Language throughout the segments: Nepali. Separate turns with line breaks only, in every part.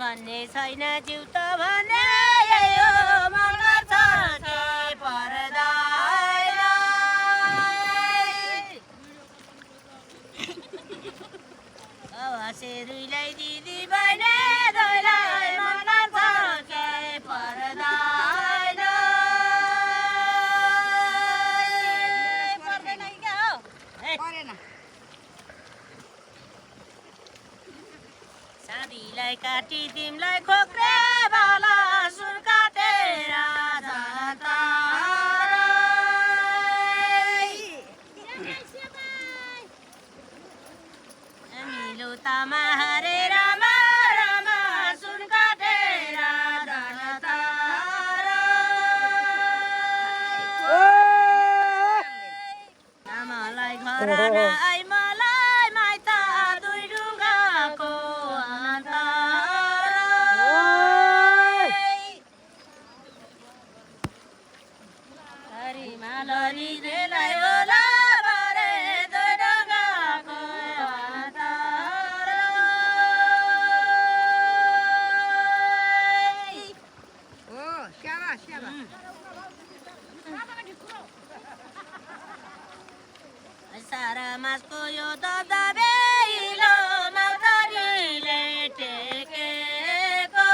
भन्ने छैन जिउ त भन्ने यही हो मन गर्छ के पर्दैन हँसेरुलाई दिदी बहिनी दुईलाई मन गर्छ के पर्दैन पर्दैन क्या हो परेन साथीलाई काटी तिमीलाई खोक्रे बाला सुन काटेर जाता मिलो तामा हरे रामा रामा सुन काटेर जाता आमालाई घर आई मलाई माइत दुई ढुङ्गाको लरी रेलाई होला बारे दुई ढुङ्गाको सारा मासको यो दबदबे हिलो मौतरीले टेकेको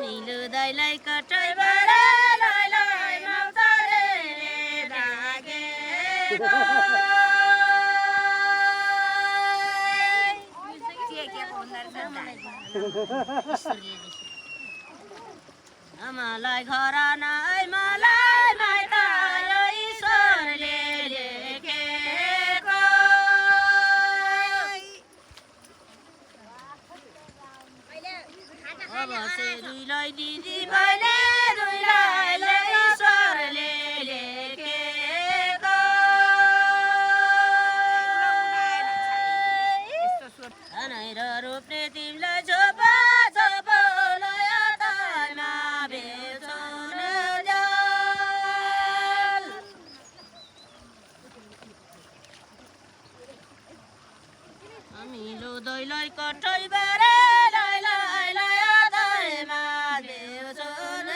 मिलो दैलाई कटै बरे लैलाई मौतरीले ढाकेको मलाई घर नै मलाई माइत यो ईश्वरले लेखेको अब दुईलाई दिदी बहिनी दुईलाई ईश्वरले लेखेको अनैर रोप्ने तिमीलाई झोपा झोपा मिलो दैलाई कठै बारे लै दैमा बेउछोन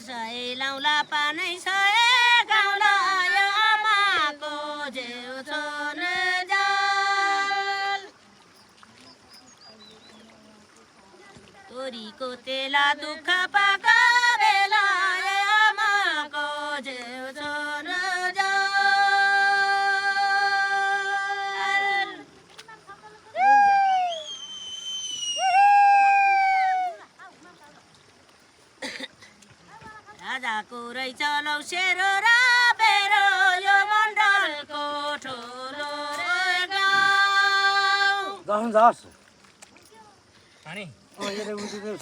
सय लाउला पानै सय गाउँला यो आमाको जेउछोन तोरीको तेला दुःख पाका बेला आमाको जेउछोन राजाको रहेछ लौसेरो र बेरो यो मण्डलको ठुलो गाउँ
अनि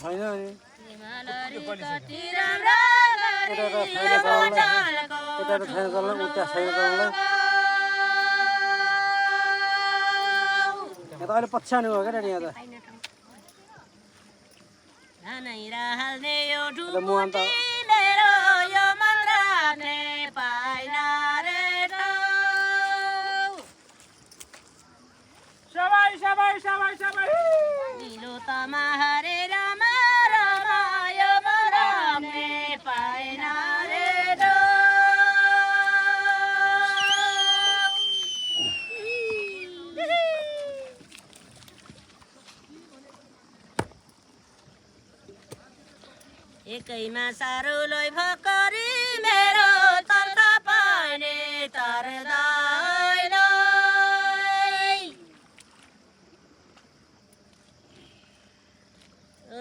छैन अहिले पछ्याउनु हो क्या यहाँ त मुहान त
मेरो यो मन राख्ने पाइन रे
सबै सबै सबै सबै
नीलो तमा हरे रामा रामा यो मन राख्ने पाइन रे एकैमा सारो लै भकरी मेरो तर्क पाइने तर्दैन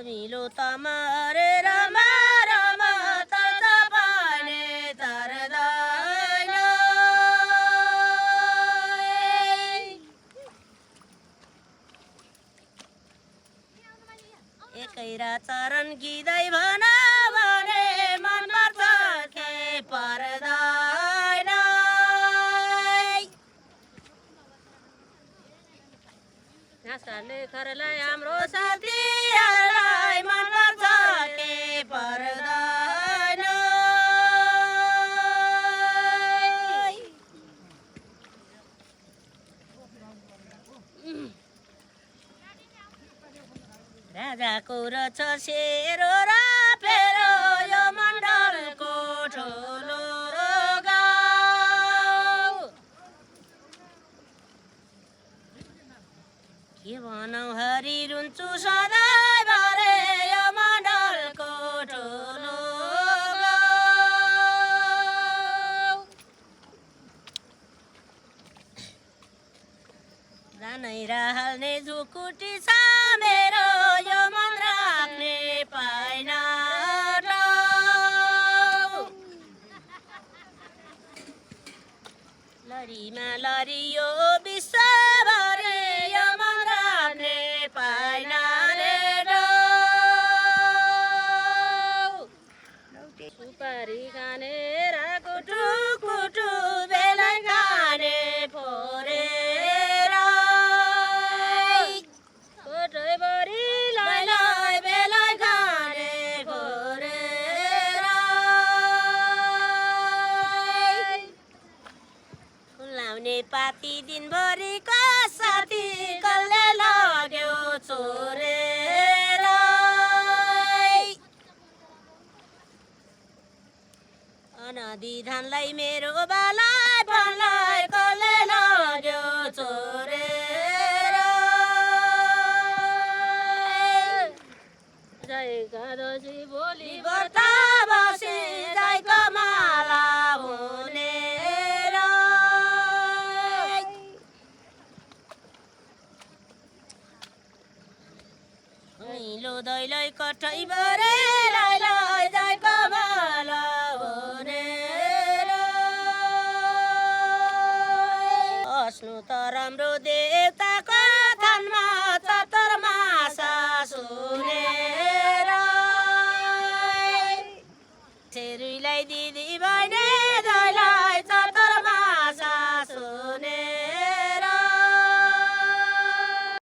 मिलो तमा हरे रामा रामा तर्क पाइने तर्दैन एकैरा चरण गीदै भना भने मन पर्छ के पर्दैन नास्ता लेखरलाई हाम्रो साथीहरूलाई राजाको रछ सेरो र फेरो यो मण्डलको ठुलो गाउँ के भनौँ हरि रुन्छु सधैँ भरे यो मण्डलको ठुलो गाउँ जानै रहल्ने झुकुटी छ मेरो यो मन राख्ने पाइन ठाउँ। लरीमा लरियो विश्वभरि यो मन राख्ने पाइन रे ठाउँ। सुपारी खाने कुटु कुटु बेलै खाने फोरेर कोठैभरि लै लै बेलै खाने फोरेर फुलाउने पाती दिनभरिको साथी कसले लग्यो छोरेर अनदी धानलाई मेरो बालाई बनलाई कसले लग्यो छोरेर जय एकादशी भोलि व्रत बसी जयको माला हुने निलो दैलै कठै भरे लै लै जयको माला हुने अस्नु त राम्रो